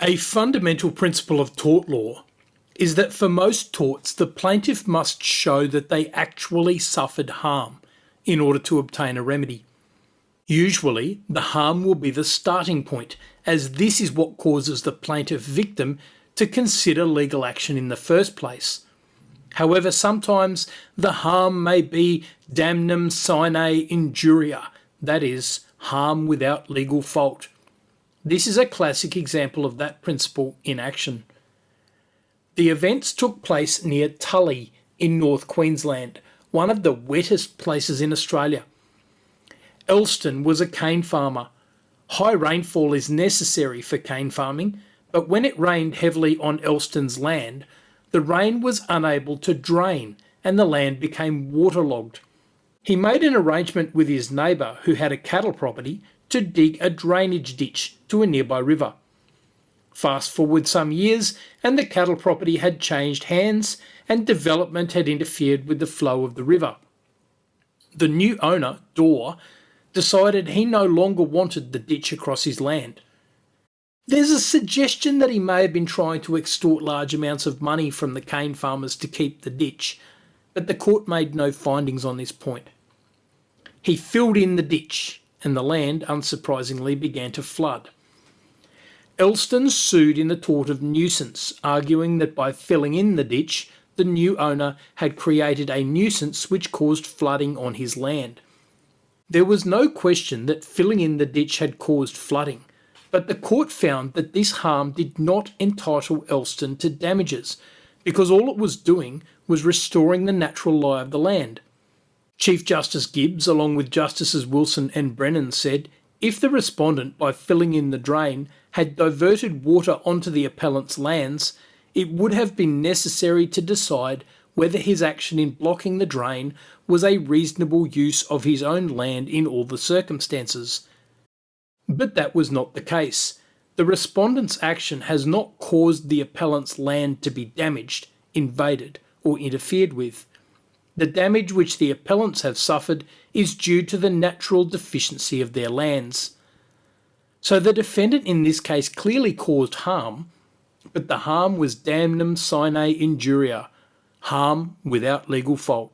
A fundamental principle of tort law is that for most torts, the plaintiff must show that they actually suffered harm in order to obtain a remedy. Usually, the harm will be the starting point, as this is what causes the plaintiff victim to consider legal action in the first place. However, sometimes the harm may be damnum sine injuria, that is, harm without legal fault. This is a classic example of that principle in action. The events took place near Tully in North Queensland, one of the wettest places in Australia. Elston was a cane farmer. High rainfall is necessary for cane farming, but when it rained heavily on Elston's land, the rain was unable to drain and the land became waterlogged. He made an arrangement with his neighbour, who had a cattle property, to dig a drainage ditch to a nearby river. Fast forward some years and the cattle property had changed hands and development had interfered with the flow of the river. The new owner, Dore, decided he no longer wanted the ditch across his land. There's a suggestion that he may have been trying to extort large amounts of money from the cane farmers to keep the ditch, but the court made no findings on this point. He filled in the ditch, and the land, unsurprisingly, began to flood. Elston sued in the tort of nuisance, arguing that by filling in the ditch, the new owner had created a nuisance which caused flooding on his land. There was no question that filling in the ditch had caused flooding, but the court found that this harm did not entitle Elston to damages, because all it was doing was restoring the natural lie of the land. Chief Justice Gibbs, along with Justices Wilson and Brennan, said, if the respondent, by filling in the drain, had diverted water onto the appellant's lands, it would have been necessary to decide whether his action in blocking the drain was a reasonable use of his own land in all the circumstances. But that was not the case. The respondent's action has not caused the appellant's land to be damaged, invaded, or interfered with. The damage which the appellants have suffered is due to the natural deficiency of their lands. So the defendant in this case clearly caused harm, but the harm was damnum sine injuria, harm without legal fault.